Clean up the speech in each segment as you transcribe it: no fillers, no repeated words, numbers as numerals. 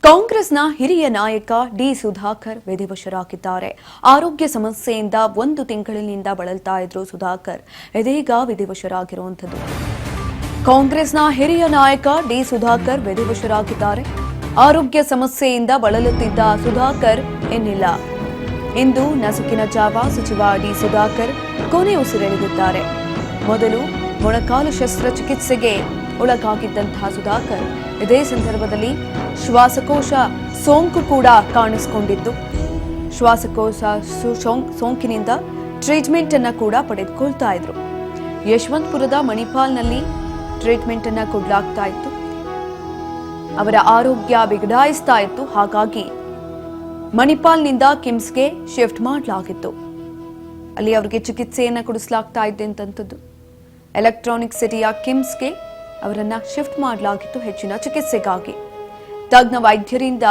ಕಾಂಗ್ರೆಸ್ನ ಹಿರಿಯ ನಾಯಕ ಡಿ ಸುಧಾಕರ್ ವಿಧಿವಶರಾಗಿದ್ದಾರೆ. ಆರೋಗ್ಯ ಸಮಸ್ಯೆಯಿಂದ 1 ತಿಂಗಳಿನಿಂದ ಬಳಲ್ತಾ ಇದ್ರು ಸುಧಾಕರ್. ಇದೀಗ ವಿಧಿವಶರಾಗಿರುವಂಥದ್ದು. ಕಾಂಗ್ರೆಸ್ನ ಹಿರಿಯ ನಾಯಕ ಡಿ ಸುಧಾಕರ್ ವಿಧಿವಶರಾಗಿದ್ದಾರೆ. ಆರೋಗ್ಯ ಸಮಸ್ಯೆಯಿಂದ ಬಳಲುತ್ತಿದ್ದ ಸುಧಾಕರ್ ಇನ್ನಿಲ್ಲ. ಇಂದು ನಸುಕಿನ ಜಾವ ಸಚಿವ ಡಿ ಸುಧಾಕರ್ ಕೊನೆ ಉಸಿರೆಳೆದಿದ್ದಾರೆ. ಮೊದಲು ಮೊಣಕಾಲು ಶಸ್ತ್ರಚಿಕಿತ್ಸೆಗೆ ಒಳಗಾಗಿದ್ದಂತಹ ಸುಧಾಕರ್ ಇದೇ ಸಂದರ್ಭದಲ್ಲಿ ಶ್ವಾಸಕೋಶ ಸೋಂಕು ಕೂಡ ಕಾಣಿಸಿಕೊಂಡಿತ್ತು. ಶ್ವಾಸಕೋಶ ಸೋಂಕಿನಿಂದ ಟ್ರೀಟ್ಮೆಂಟ್ ಅನ್ನ ಕೂಡ ಪಡೆದುಕೊಳ್ತಾ ಇದ್ರು. ಯಶವಂತಪುರದ ಮಣಿಪಾಲ್ನಲ್ಲಿ ಟ್ರೀಟ್ಮೆಂಟ್ ಅನ್ನ ಕೊಡಲಾಗ್ತಾ ಇತ್ತು. ಅವರ ಆರೋಗ್ಯ ಬಿಗಡಾಯಿಸ್ತಾ ಇತ್ತು. ಹಾಗಾಗಿ ಮಣಿಪಾಲ್ನಿಂದ ಕಿಮ್ಸ್ಗೆ ಶಿಫ್ಟ್ ಮಾಡಲಾಗಿತ್ತು. ಅಲ್ಲಿ ಅವರಿಗೆ ಚಿಕಿತ್ಸೆಯನ್ನ ಕೊಡಿಸಲಾಗ್ತಾ ಇದ್ದಂಥದ್ದು. ಎಲೆಕ್ಟ್ರಾನಿಕ್ ಸಿಟಿಯ ಕಿಮ್ಸ್ಗೆ ಅವರನ್ನ ಶಿಫ್ಟ್ ಮಾಡಲಾಗಿತ್ತು ಹೆಚ್ಚಿನ ಚಿಕಿತ್ಸೆಗಾಗಿ. ತಜ್ಞ ವೈದ್ಯರಿಂದ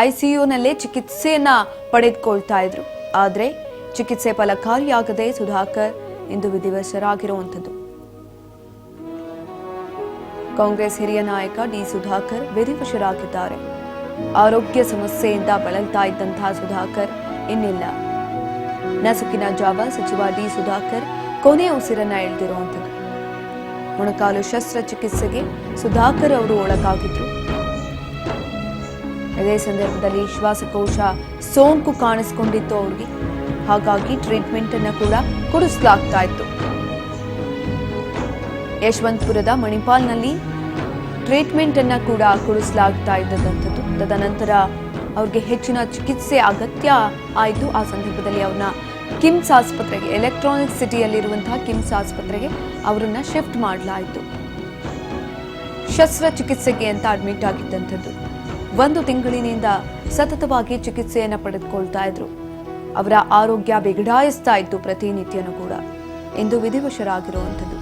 ಐಸಿಯುನಲ್ಲೇ ಚಿಕಿತ್ಸೆಯನ್ನ ಪಡೆದುಕೊಳ್ತಾ ಇದ್ರು. ಆದರೆ ಚಿಕಿತ್ಸೆ ಫಲಕಾರಿಯಾಗದೆ ಸುಧಾಕರ್ ಇಂದು ವಿಧಿವಶರಾಗಿರುವಂಥದ್ದು. ಕಾಂಗ್ರೆಸ್ ಹಿರಿಯ ನಾಯಕ ಡಿ ಸುಧಾಕರ್ ವಿಧಿವಶರಾಗಿದ್ದಾರೆ. ಆರೋಗ್ಯ ಸಮಸ್ಯೆಯಿಂದ ಬಳಲ್ತಾ ಇದ್ದಂತಹ ಸುಧಾಕರ್ ಇನ್ನಿಲ್ಲ. ನಸುಕಿನ ಜಾವ ಸಚಿವ ಡಿ ಸುಧಾಕರ್ ಕೊನೆ ಉಸಿರನ್ನ ಎಳೆದಿರುವಂಥದ್ದು. ಮೊಣಕಾಲು ಶಸ್ತ್ರಚಿಕಿತ್ಸೆಗೆ ಸುಧಾಕರ್ ಅವರು ಒಳಗಾಗಿದ್ರು. ಇದೇ ಸಂದರ್ಭದಲ್ಲಿ ಶ್ವಾಸಕೋಶ ಸೋಂಕು ಕಾಣಿಸಿಕೊಂಡಿತ್ತು ಅವರಿಗೆ. ಹಾಗಾಗಿ ಟ್ರೀಟ್ಮೆಂಟ್ ಅನ್ನ ಕೂಡ ಕೊಡಿಸಲಾಗ್ತಾ ಇತ್ತು. ಯಶವಂತಪುರದ ಮಣಿಪಾಲ್ನಲ್ಲಿ ಟ್ರೀಟ್ಮೆಂಟ್ ಅನ್ನ ಕೂಡ ಕೊಡಿಸಲಾಗ್ತಾ ಇದ್ದಂಥದ್ದು. ತದನಂತರ ಅವ್ರಿಗೆ ಹೆಚ್ಚಿನ ಚಿಕಿತ್ಸೆ ಅಗತ್ಯ ಆಯಿತು. ಆ ಸಂದರ್ಭದಲ್ಲಿ ಅವ್ರನ್ನ ಕಿಮ್ಸ್ ಆಸ್ಪತ್ರೆಗೆ, ಎಲೆಕ್ಟ್ರಾನಿಕ್ ಸಿಟಿಯಲ್ಲಿರುವಂತಹ ಕಿಮ್ಸ್ ಆಸ್ಪತ್ರೆಗೆ ಅವರನ್ನ ಶಿಫ್ಟ್ ಮಾಡಲಾಯಿತು. ಶಸ್ತ್ರಚಿಕಿತ್ಸೆಗೆ ಅಂತ ಅಡ್ಮಿಟ್ ಆಗಿದ್ದಂಥದ್ದು. 1 ತಿಂಗಳಿನಿಂದ ಸತತವಾಗಿ ಚಿಕಿತ್ಸೆಯನ್ನು ಪಡೆದುಕೊಳ್ತಾ ಇದ್ರು. ಅವರ ಆರೋಗ್ಯ ಬಿಗಡಾಯಿಸ್ತಾ ಇತ್ತು ಪ್ರತಿನಿತ್ಯನೂ ಕೂಡ. ಇಂದು ವಿಧಿವಶರಾಗಿರುವಂಥದ್ದು.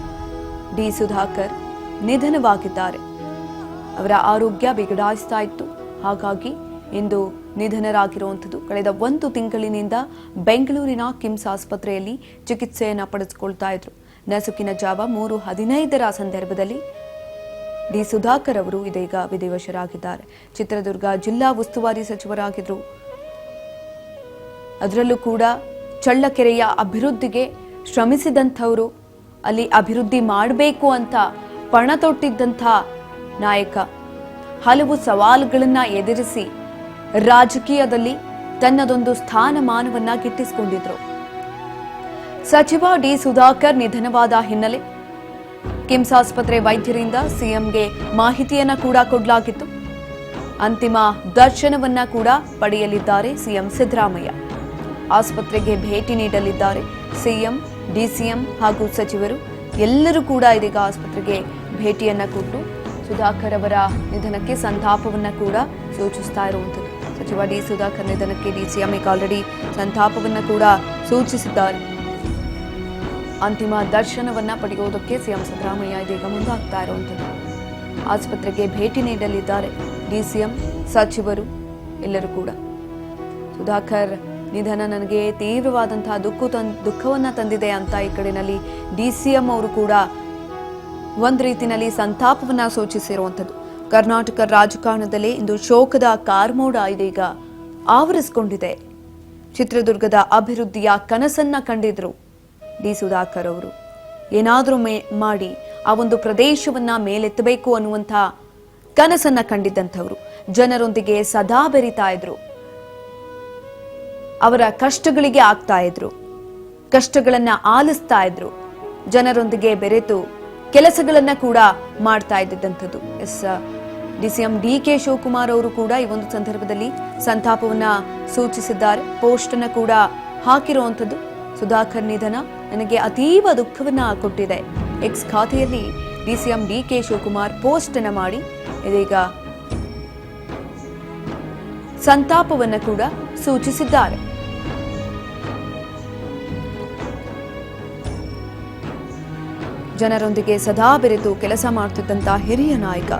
ಡಿ ಸುಧಾಕರ್ ನಿಧನವಾಗಿದ್ದಾರೆ. ಅವರ ಆರೋಗ್ಯ ಬಿಗಡಾಯಿಸ್ತಾ ಇತ್ತು. ಹಾಗಾಗಿ ಇಂದು ನಿಧನರಾಗಿರುವಂಥದ್ದು. ಕಳೆದ 1 ತಿಂಗಳಿನಿಂದ ಬೆಂಗಳೂರಿನ ಕಿಮ್ಸ್ ಆಸ್ಪತ್ರೆಯಲ್ಲಿ ಚಿಕಿತ್ಸೆಯನ್ನು ಪಡೆದುಕೊಳ್ತಾ ಇದ್ರು. ನಸುಕಿನ ಜಾವ 3:15 ಸಂದರ್ಭದಲ್ಲಿ ಡಿ ಸುಧಾಕರ್ ಅವರು ಇದೀಗ ವಿಧಿವಶರಾಗಿದ್ದಾರೆ. ಚಿತ್ರದುರ್ಗ ಜಿಲ್ಲಾ ಉಸ್ತುವಾರಿ ಸಚಿವರಾಗಿದ್ರು. ಅದರಲ್ಲೂ ಕೂಡ ಚಳ್ಳಕೆರೆಯ ಅಭಿವೃದ್ಧಿಗೆ ಶ್ರಮಿಸಿದಂಥವರು, ಅಲ್ಲಿ ಅಭಿವೃದ್ಧಿ ಮಾಡಬೇಕು ಅಂತ ಪಣ ತೊಟ್ಟಿದ್ದಂಥ ನಾಯಕ. ಹಲವು ಸವಾಲುಗಳನ್ನ ಎದುರಿಸಿ ರಾಜಕೀಯದಲ್ಲಿ ತನ್ನದೊಂದು ಸ್ಥಾನಮಾನವನ್ನ ಗಿಟ್ಟಿಸಿಕೊಂಡಿದ್ರು. ಸಚಿವ ಡಿ ಸುಧಾಕರ್ ನಿಧನವಾದ ಹಿನ್ನೆಲೆ ಕಿಮ್ಸ್ ಆಸ್ಪತ್ರೆ ವೈದ್ಯರಿಂದ ಸಿಎಂಗೆ ಮಾಹಿತಿಯನ್ನ ಕೂಡ ಕೊಡಲಾಗಿತ್ತು. ಅಂತಿಮ ದರ್ಶನವನ್ನ ಕೂಡ ಪಡೆಯಲಿದ್ದಾರೆ ಸಿಎಂ ಸಿದ್ದರಾಮಯ್ಯ. ಆಸ್ಪತ್ರೆಗೆ ಭೇಟಿ ನೀಡಲಿದ್ದಾರೆ ಸಿಎಂ, ಡಿಸಿಎಂ ಹಾಗೂ ಸಚಿವರು. ಎಲ್ಲರೂ ಕೂಡ ಇದೀಗ ಆಸ್ಪತ್ರೆಗೆ ಭೇಟಿಯನ್ನ ಕೊಟ್ಟು ಸುಧಾಕರ್ ಅವರ ನಿಧನಕ್ಕೆ ಸಂತಾಪವನ್ನ ಕೂಡ ಸೂಚಿಸ್ತಾ ಇರುವಂಥದ್ದು. ಸಚಿವ ಡಿ ಸುಧಾಕರ್ ನಿಧನಕ್ಕೆ ಡಿಸಿಎಂ ಈಗ ಆಲ್ರೆಡಿ ಸಂತಾಪವನ್ನ ಕೂಡ ಸೂಚಿಸಿದ್ದಾರೆ. ಅಂತಿಮ ದರ್ಶನವನ್ನ ಪಡೆಯುವುದಕ್ಕೆ ಸಿಎಂ ಸಿದ್ದರಾಮಯ್ಯ ಇದೀಗ ಮುಂದಾಗ್ತಾ ಇರುವಂಥದ್ದು. ಆಸ್ಪತ್ರೆಗೆ ಭೇಟಿ ನೀಡಲಿದ್ದಾರೆ ಡಿಸಿಎಂ, ಸಚಿವರು ಎಲ್ಲರೂ ಕೂಡ. ಸುಧಾಕರ್ ನಿಧನ ನನಗೆ ತೀವ್ರವಾದಂತಹ ದುಃಖವನ್ನ ತಂದಿದೆ ಅಂತ ಈ ಕಡೆನಲ್ಲಿ ಡಿಸಿಎಂ ಅವರು ಕೂಡ ಒಂದು ರೀತಿಯಲ್ಲಿ ಸಂತಾಪವನ್ನ ಸೂಚಿಸಿರುವಂಥದ್ದು. ಕರ್ನಾಟಕ ರಾಜಕಾರಣದಲ್ಲಿ ಇಂದು ಶೋಕದ ಕಾರ್ಮೋಡ ಇದೀಗ ಆವರಿಸಿಕೊಂಡಿದೆ. ಚಿತ್ರದುರ್ಗದ ಅಭಿವೃದ್ಧಿಯ ಕನಸನ್ನ ಕಂಡಿದ್ರು ಡಿ ಸುಧಾಕರ್ ಅವರು. ಏನಾದರೂ ಮಾಡಿ ಆ ಒಂದು ಪ್ರದೇಶವನ್ನ ಮೇಲೆತ್ತಬೇಕು ಅನ್ನುವಂಥ ಕನಸನ್ನ ಕಂಡಿದ್ದಂಥವ್ರು. ಜನರೊಂದಿಗೆ ಸದಾ ಬೆರಿತಾ ಇದ್ರು. ಅವರ ಕಷ್ಟಗಳಿಗೆ ಆಗ್ತಾ ಇದ್ರು. ಕಷ್ಟಗಳನ್ನ ಆಲಿಸ್ತಾ ಇದ್ರು. ಜನರೊಂದಿಗೆ ಬೆರೆತು ಕೆಲಸಗಳನ್ನ ಕೂಡ ಮಾಡ್ತಾ ಇದ್ದಂಥದ್ದು. ಡಿಸಿಎಂ ಡಿಕೆ ಶಿವಕುಮಾರ್ ಅವರು ಕೂಡ ಈ ಒಂದು ಸಂದರ್ಭದಲ್ಲಿ ಸಂತಾಪವನ್ನ ಸೂಚಿಸಿದ್ದಾರೆ. ಪೋಸ್ಟ್ ಅನ್ನ ಕೂಡ ಹಾಕಿರುವಂಥದ್ದು. ಸುಧಾಕರ್ ನಿಧನ ನನಗೆ ಅತೀವ ದುಃಖವನ್ನ ಕೊಟ್ಟಿದೆ. ಎಕ್ಸ್ ಖಾತೆಯಲ್ಲಿ ಡಿಸಿಎಂ ಡಿಕೆ ಶಿವಕುಮಾರ್ ಪೋಸ್ಟ್ ಅನ್ನ ಮಾಡಿ ಇದೀಗ ಸಂತಾಪವನ್ನ ಕೂಡ ಸೂಚಿಸಿದ್ದಾರೆ. ಜನರೊಂದಿಗೆ ಸದಾ ಬೆರೆತು ಕೆಲಸ ಮಾಡುತ್ತಿದ್ದಂತಹ ಹಿರಿಯ ನಾಯಕ,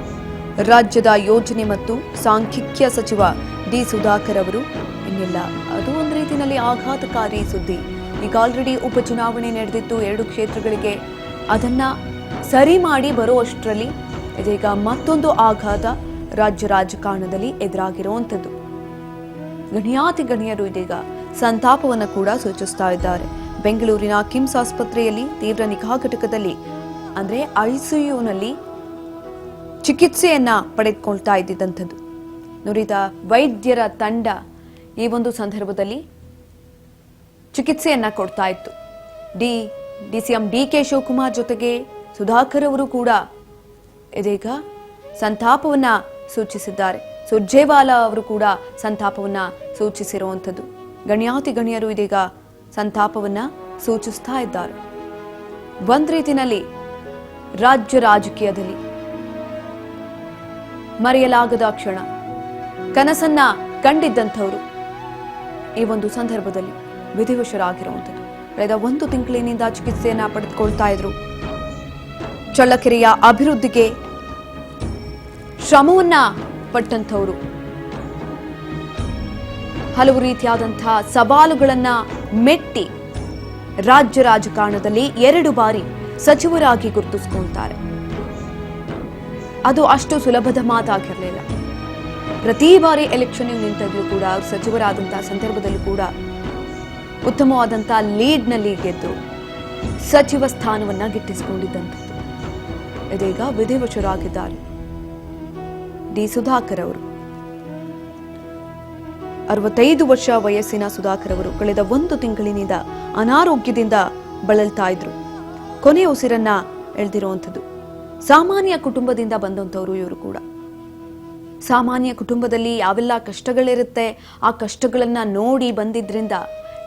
ರಾಜ್ಯದ ಯೋಜನೆ ಮತ್ತು ಸಾಂಖ್ಯಿಕ ಸಚಿವ ಡಿ ಸುಧಾಕರ್ ಅವರು ಇನ್ನಿಲ್ಲ. ಅದು ಒಂದು ರೀತಿಯಲ್ಲಿ ಆಘಾತಕಾರಿ ಸುದ್ದಿ. ಈಗ ಆಲ್ರೆಡಿ ಉಪಚುನಾವಣೆ ನಡೆದಿತ್ತು 2 ಕ್ಷೇತ್ರಗಳಿಗೆ. ಅದನ್ನ ಸರಿ ಮಾಡಿ ಬರುವಷ್ಟರಲ್ಲಿ ಇದೀಗ ಮತ್ತೊಂದು ಆಘಾತ ರಾಜ್ಯ ರಾಜಕಾರಣದಲ್ಲಿ ಎದುರಾಗಿರುವಂಥದ್ದು. ಗಣ್ಯಾತಿ ಗಣ್ಯರು ಇದೀಗ ಸಂತಾಪವನ್ನು ಕೂಡ ಸೂಚಿಸ್ತಾ ಇದ್ದಾರೆ. ಬೆಂಗಳೂರಿನ ಕಿಮ್ಸ್ ಆಸ್ಪತ್ರೆಯಲ್ಲಿ ತೀವ್ರ ನಿಗಾ ಘಟಕದಲ್ಲಿ ಅಂದ್ರೆ ಐಸಿಯುನಲ್ಲಿ ಚಿಕಿತ್ಸೆಯನ್ನ ಪಡೆದುಕೊಳ್ತಾ ಇದ್ದಿದ್ದಂಥದ್ದು. ನುರಿತ ವೈದ್ಯರ ತಂಡ ಈ ಒಂದು ಸಂದರ್ಭದಲ್ಲಿ ಚಿಕಿತ್ಸೆಯನ್ನ ಕೊಡ್ತಾ ಇತ್ತು. ಡಿಸಿಎಂ ಡಿಕೆ ಶಿವಕುಮಾರ್ ಜೊತೆಗೆ ಸುಧಾಕರ್ ಅವರು ಕೂಡ ಇದೀಗ ಸಂತಾಪವನ್ನ ಸೂಚಿಸಿದ್ದಾರೆ. ಸುರ್ಜೇವಾಲಾ ಅವರು ಕೂಡ ಸಂತಾಪವನ್ನ ಸೂಚಿಸಿರುವಂಥದ್ದು. ಗಣ್ಯಾತಿ ಗಣ್ಯರು ಇದೀಗ ಸಂತಾಪವನ್ನ ಸೂಚಿಸ್ತಾ ಇದ್ದಾರೆ. ಒಂದ್ ರೀತಿನಲ್ಲಿ ರಾಜ್ಯ ರಾಜಕೀಯದಲ್ಲಿ ಮರೆಯಲಾಗದ ಕ್ಷಣ, ಕನಸನ್ನ ಕಂಡಿದ್ದಂಥವರು ಈ ಒಂದು ಸಂದರ್ಭದಲ್ಲಿ ವಿಧಿವಶರಾಗಿರುವಂಥದ್ದು. ಕಳೆದ 1 ತಿಂಗಳಿನಿಂದ ಚಿಕಿತ್ಸೆಯನ್ನ ಪಡೆದುಕೊಳ್ತಾ ಇದ್ರು. ಚಳ್ಳಕೆರೆಯ ಅಭಿವೃದ್ಧಿಗೆ ಶ್ರಮವನ್ನ ಪಟ್ಟಂಥವರು, ಹಲವು ರೀತಿಯಾದಂತಹ ಸವಾಲುಗಳನ್ನ ಮೆಟ್ಟಿ ರಾಜ್ಯ ರಾಜಕಾರಣದಲ್ಲಿ 2 ಬಾರಿ ಸಚಿವರಾಗಿ ಗುರುತಿಸಿಕೊಳ್ತಾರೆ. ಅದು ಅಷ್ಟು ಸುಲಭದ ಮಾತಾಗಿರಲಿಲ್ಲ. ಪ್ರತಿ ಬಾರಿ ಎಲೆಕ್ಷನ್ ನಿಂತಲ್ಲೂ ಕೂಡ ಅವರು ಸಚಿವರಾದಂತಹ ಸಂದರ್ಭದಲ್ಲೂ ಕೂಡ ಉತ್ತಮವಾದಂತಹ ಲೀಡ್ನಲ್ಲಿ ಗೆದ್ದು ಸಚಿವ ಸ್ಥಾನವನ್ನ ಗಿಟ್ಟಿಸಿಕೊಂಡಿದ್ದಂಥದ್ದು. ಇದೀಗ ವಿಧಿವಶರಾಗಿದ್ದಾರೆ ಡಿ ಸುಧಾಕರ್ ಅವರು. 65 ವರ್ಷ ವಯಸ್ಸಿನ ಸುಧಾಕರ್ ಅವರು ಕಳೆದ 1 ತಿಂಗಳಿನಿಂದ ಅನಾರೋಗ್ಯದಿಂದ ಬಳಲ್ತಾ ಇದ್ರು. ಕೊನೆಯ ಉಸಿರನ್ನ ಎಳೆದಿರುವಂಥದ್ದು. ಸಾಮಾನ್ಯ ಕುಟುಂಬದಿಂದ ಬಂದಂಥವ್ರು ಇವರು ಕೂಡ. ಸಾಮಾನ್ಯ ಕುಟುಂಬದಲ್ಲಿ ಯಾವೆಲ್ಲ ಕಷ್ಟಗಳಿರುತ್ತೆ ಆ ಕಷ್ಟಗಳನ್ನ ನೋಡಿ ಬಂದಿದ್ರಿಂದ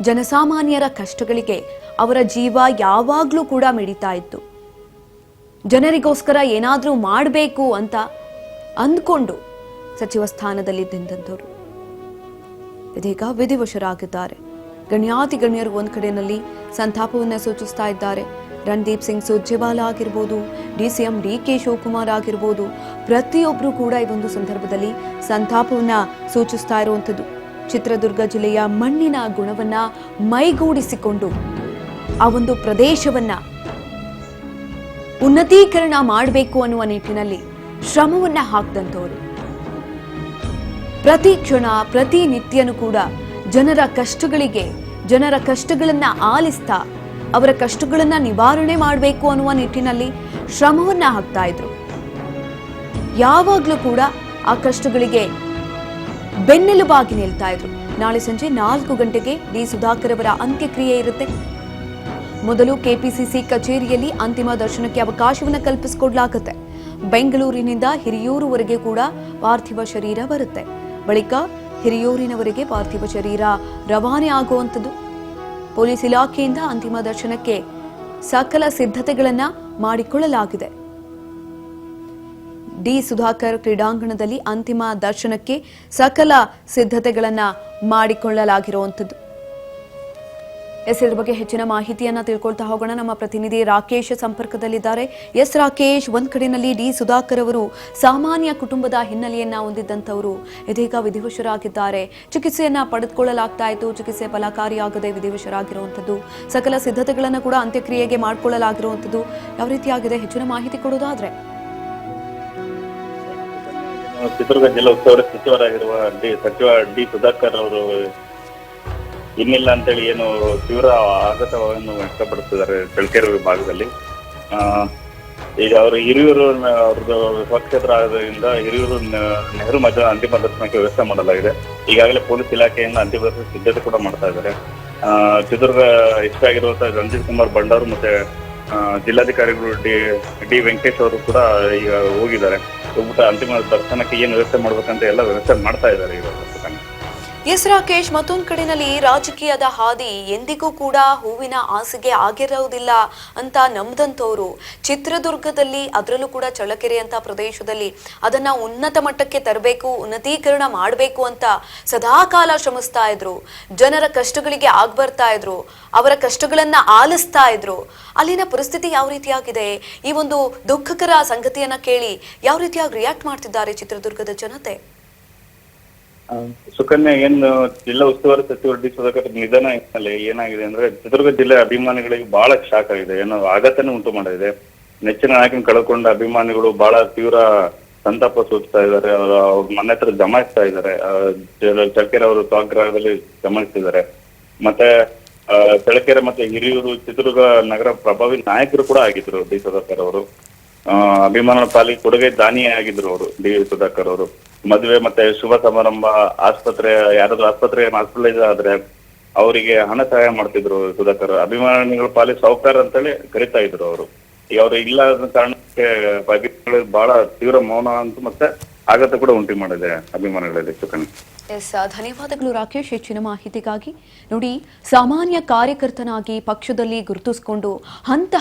ಜನಸಾಮಾನ್ಯರ ಕಷ್ಟಗಳಿಗೆ ಅವರ ಜೀವ ಯಾವಾಗ್ಲೂ ಕೂಡ ಮಿಡಿತಾ ಇತ್ತು. ಜನರಿಗೋಸ್ಕರ ಏನಾದ್ರೂ ಮಾಡಬೇಕು ಅಂತ ಅಂದ್ಕೊಂಡು ಸಚಿವ ಸ್ಥಾನದಲ್ಲಿದ್ದಂಥವ್ರು ಇದೀಗ ವಿಧಿವಶರಾಗಿದ್ದಾರೆ. ಗಣ್ಯಾತಿ ಗಣ್ಯರು ಒಂದ್ ಕಡೆಯಲ್ಲಿ ಸಂತಾಪವನ್ನ ಸೂಚಿಸ್ತಾ ಇದ್ದಾರೆ. ರಣದೀಪ್ ಸಿಂಗ್ ಸುರ್ಜೇವಾಲಾ ಆಗಿರ್ಬೋದು, ಡಿಸಿಎಂ ಡಿಕೆ ಶಿವಕುಮಾರ್ ಆಗಿರ್ಬೋದು, ಪ್ರತಿಯೊಬ್ಬರು ಕೂಡ ಈ ಒಂದು ಸಂದರ್ಭದಲ್ಲಿ ಸಂತಾಪವನ್ನ ಸೂಚಿಸ್ತಾ ಇರುವಂಥದ್ದು. ಚಿತ್ರದುರ್ಗ ಜಿಲ್ಲೆಯ ಮಣ್ಣಿನ ಗುಣವನ್ನ ಮೈಗೂಡಿಸಿಕೊಂಡು ಆ ಒಂದು ಪ್ರದೇಶವನ್ನ ಉನ್ನತೀಕರಣ ಮಾಡಬೇಕು ಅನ್ನುವ ನಿಟ್ಟಿನಲ್ಲಿ ಶ್ರಮವನ್ನ ಹಾಕಿದಂಥವರು. ಪ್ರತಿ ಕ್ಷಣ ಪ್ರತಿ ನಿತ್ಯನೂ ಕೂಡ ಜನರ ಕಷ್ಟಗಳನ್ನ ಆಲಿಸ್ತಾ ಅವರ ಕಷ್ಟಗಳನ್ನ ನಿವಾರಣೆ ಮಾಡಬೇಕು ಅನ್ನುವ ನಿಟ್ಟಿನಲ್ಲಿ ಶ್ರಮವನ್ನ ಹಾಕ್ತಾ ಇದ್ರು. ಯಾವಾಗ್ಲೂ ಕೂಡ ಆ ಕಷ್ಟಗಳಿಗೆ ಬೆನ್ನೆಲುಬಾಗಿ ನಿಲ್ತಾ ಇದ್ರು. ನಾಳೆ ಸಂಜೆ 4 ಗಂಟೆಗೆ ಡಿ ಸುಧಾಕರ್ ಅವರ ಅಂತ್ಯಕ್ರಿಯೆ ಇರುತ್ತೆ. ಮೊದಲು ಕೆಪಿಸಿಸಿ ಕಚೇರಿಯಲ್ಲಿ ಅಂತಿಮ ದರ್ಶನಕ್ಕೆ ಅವಕಾಶವನ್ನು ಕಲ್ಪಿಸಿಕೊಡ್ಲಾಗುತ್ತೆ. ಬೆಂಗಳೂರಿನಿಂದ ಹಿರಿಯೂರುವರೆಗೆ ಕೂಡ ಪಾರ್ಥಿವ ಶರೀರ ಬರುತ್ತೆ. ಬಳಿಕ ಹಿರಿಯೂರಿನವರೆಗೆ ಪಾರ್ಥಿವ ಶರೀರ ರವಾನೆ ಆಗುವಂಥದ್ದು. ಪೊಲೀಸ್ ಇಲಾಖೆಯಿಂದ ಅಂತಿಮ ದರ್ಶನಕ್ಕೆ ಸಕಲ ಸಿದ್ಧತೆಗಳನ್ನ ಮಾಡಿಕೊಳ್ಳಲಾಗಿದೆ. ಡಿ ಸುಧಾಕರ್ ಕ್ರೀಡಾಂಗಣದಲ್ಲಿ ಅಂತಿಮ ದರ್ಶನಕ್ಕೆ ಸಕಲ ಸಿದ್ಧತೆಗಳನ್ನ ಮಾಡಿಕೊಳ್ಳಲಾಗಿರುವಂಥದ್ದು. ಇದರ ಬಗ್ಗೆ ಹೆಚ್ಚಿನ ಮಾಹಿತಿಯನ್ನ ತಿಳ್ಕೊಳ್ತಾ ಹೋಗೋಣ. ನಮ್ಮ ಪ್ರತಿನಿಧಿ ರಾಕೇಶ್ ಸಂಪರ್ಕದಲ್ಲಿದ್ದಾರೆ. ರಾಕೇಶ್, ಒಂದ್ ಕಡೆಯಲ್ಲಿ ಡಿ ಸುಧಾಕರ್ ಅವರು ಸಾಮಾನ್ಯ ಕುಟುಂಬದ ಹಿನ್ನೆಲೆಯನ್ನ ಹೊಂದಿದ್ದಂಥವರು ಇದೀಗ ವಿಧಿವಶರಾಗಿದ್ದಾರೆ. ಚಿಕಿತ್ಸೆಯನ್ನ ಪಡೆದುಕೊಳ್ಳಲಾಗ್ತಾ ಇತ್ತು. ಚಿಕಿತ್ಸೆ ಫಲಕಾರಿಯಾಗದೆ ವಿಧಿವಶರಾಗಿರುವಂಥದ್ದು. ಸಕಲ ಸಿದ್ಧತೆಗಳನ್ನ ಕೂಡ ಅಂತ್ಯಕ್ರಿಯೆಗೆ ಮಾಡಿಕೊಳ್ಳಲಾಗಿರುವಂಥದ್ದು. ಯಾವ ರೀತಿಯಾಗಿದೆ ಹೆಚ್ಚಿನ ಮಾಹಿತಿ ಕೊಡೋದಾದ್ರೆ? ಚಿತ್ರದುರ್ಗ ಜಿಲ್ಲಾ ಉಸ್ತುವಾರಿ ಸಚಿವರಾಗಿರುವ ಸಚಿವ ಡಿ ಸುಧಾಕರ್ ಅವರು ಇನ್ನಿಲ್ಲ ಅಂತೇಳಿ ಏನು ತೀವ್ರ ಆಘಾತವನ್ನು ವ್ಯಕ್ತಪಡಿಸಿದ್ದಾರೆ ಚಳ್ಳಕೆರೆ ವಿಭಾಗದಲ್ಲಿ. ಈಗ ಅವರು ಹಿರಿಯೂರು ಅವ್ರದ್ದು ಸ್ವಕ್ಷೇತ್ರ ಆದ್ರಿಂದ ಹಿರಿಯೂರು ನೆಹರು ಮಧ್ಯ ಅಂತಿಮ ದರ್ಶನಕ್ಕೆ ವ್ಯವಸ್ಥೆ ಮಾಡಲಾಗಿದೆ. ಈಗಾಗಲೇ ಪೊಲೀಸ್ ಇಲಾಖೆಯಿಂದ ಅಂತಿಮ ದರ್ಶನ ಸಿದ್ಧತೆ ಕೂಡ ಮಾಡ್ತಾ ಇದ್ದಾರೆ. ಚಿತ್ರದುರ್ಗ ಎಸ್ಪಿ ಆಗಿರುವಂತಹ ರಣಜಿತ್ ಕುಮಾರ್ ಬಂಡಾರು ಮತ್ತೆ ಜಿಲ್ಲಾಧಿಕಾರಿಗಳು ಡಿ ವೆಂಕಟೇಶ್ ಅವರು ಕೂಡ ಈಗ ಹೋಗಿದ್ದಾರೆ. ಹೋಗ್ಬಿಟ್ಟು ಅಂತಿಮ ದರ್ಶನಕ್ಕೆ ಏನು ವ್ಯವಸ್ಥೆ ಮಾಡ್ಬೇಕಂತ ಎಲ್ಲ ವ್ಯವಸ್ಥೆ ಮಾಡ್ತಾ ಇದ್ದಾರೆ ಇವಾಗ. ರಾಕೇಶ್, ಮತ್ತೊಂದು ಕಡೆಯಲ್ಲಿ ರಾಜಕೀಯದ ಹಾದಿ ಎಂದಿಗೂ ಕೂಡ ಹೂವಿನ ಆಸೆಗೆ ಆಗಿರುವುದಿಲ್ಲ ಅಂತ ನಂಬದಂತವರು ಚಿತ್ರದುರ್ಗದಲ್ಲಿ, ಅದರಲ್ಲೂ ಕೂಡ ಚಳ್ಳಕೆರೆ ಅಂತ ಪ್ರದೇಶದಲ್ಲಿ ಅದನ್ನ ಉನ್ನತ ಮಟ್ಟಕ್ಕೆ ತರಬೇಕು, ಉನ್ನತೀಕರಣ ಮಾಡಬೇಕು ಅಂತ ಸದಾಕಾಲ ಶ್ರಮಿಸ್ತಾ ಇದ್ರು. ಜನರ ಕಷ್ಟಗಳಿಗೆ ಆಗ್ಬರ್ತಾ ಇದ್ರು, ಅವರ ಕಷ್ಟಗಳನ್ನ ಆಲಿಸ್ತಾ ಇದ್ರು. ಅಲ್ಲಿನ ಪರಿಸ್ಥಿತಿ ಯಾವ ರೀತಿಯಾಗಿದೆ? ಈ ಒಂದು ದುಃಖಕರ ಸಂಗತಿಯನ್ನ ಕೇಳಿ ಯಾವ ರೀತಿಯಾಗಿ ರಿಯಾಕ್ಟ್ ಮಾಡ್ತಿದ್ದಾರೆ ಚಿತ್ರದುರ್ಗದ ಜನತೆ? ಸುಕನ್ಯಾ, ಏನು ಜಿಲ್ಲಾ ಉಸ್ತುವಾರಿ ಸಚಿವರು ಡಿ ಸುಧಾಕರ್ ನಿಧನ ಹಿನ್ನೆಲೆ ಏನಾಗಿದೆ ಅಂದ್ರೆ ಚಿತ್ರದುರ್ಗ ಜಿಲ್ಲೆ ಅಭಿಮಾನಿಗಳಿಗೆ ಬಹಳ ಶಾಕ್ ಆಗಿದೆ, ಏನೋ ಆಘಾತನೇ ಉಂಟು ಮಾಡಿದೆ. ನೆಚ್ಚಿನ ನಾಯಕನ ಕಳ್ಕೊಂಡ ಅಭಿಮಾನಿಗಳು ಬಹಳ ತೀವ್ರ ಸಂತಾಪ ಸೂಚಿಸ್ತಾ ಇದ್ದಾರೆ. ಅವ್ರ ಮನೆ ಹತ್ರ ಜಮಾಯಿಸ್ತಾ ಇದ್ದಾರೆ. ಚಳ್ಳಕೆರೆ ಅವರು ಸ್ವಗ್ರಹದಲ್ಲಿ ಜಮಾಯಿಸ್ತಿದ್ದಾರೆ. ಮತ್ತೆ ಚಳ್ಳಕೆರೆ ಮತ್ತೆ ಹಿರಿಯೂರು, ಚಿತ್ರದುರ್ಗ ನಗರ ಪ್ರಭಾವಿ ನಾಯಕರು ಕೂಡ ಆಗಿದ್ರು ಡಿ ಸುಧಾಕರ್ ಅವರು. ಅಭಿಮಾನ ಪಾಲಿಗೆ ಕೊಡುಗೆ ದಾನಿಯೇ ಆಗಿದ್ರು ಅವರು ಡಿ ಸುಧಾಕರ್ ಅವರು. ಮದುವೆ ಮತ್ತೆ ಶುಭ ಸಮಾರಂಭ, ಯಾರಾದ್ರೂ ಹಾಸ್ಪಿಟಲೈಸ್ ಆದ್ರೆ ಅವರಿಗೆ ಹಣ ಸಹಾಯ ಮಾಡ್ತಿದ್ರು ಸುಧಾಕರ್. ಅಭಿಮಾನಿಗಳ ಪಾಲಿಗೆ ಸಾಹುಕಾರ ಅಂತೇಳಿ ಕರಿತಾ ಇದ್ರು ಅವರು. ಈಗ ಅವ್ರು ಇಲ್ಲ ಅನ್ನೋ ಕಾರಣಕ್ಕೆ ಅಭಿಮಾನಿಗಳು ಬಹಳ ತೀವ್ರ ಮೌನ ಅಂತ ಮತ್ತೆ ಆಘಾತ ಕೂಡ ಉಂಟು ಮಾಡಿದೆ ಅಭಿಮಾನಿಗಳಲ್ಲಿ. ಸುಕನ್ಯಾ, ಎಸ್, ಧನ್ಯವಾದಗಳು ರಾಕೇಶ್ ಹೆಚ್ಚಿನ ಮಾಹಿತಿಗಾಗಿ. ನೋಡಿ, ಸಾಮಾನ್ಯ ಕಾರ್ಯಕರ್ತನಾಗಿ ಪಕ್ಷದಲ್ಲಿ ಗುರುತಿಸಿಕೊಂಡು ಹಂತ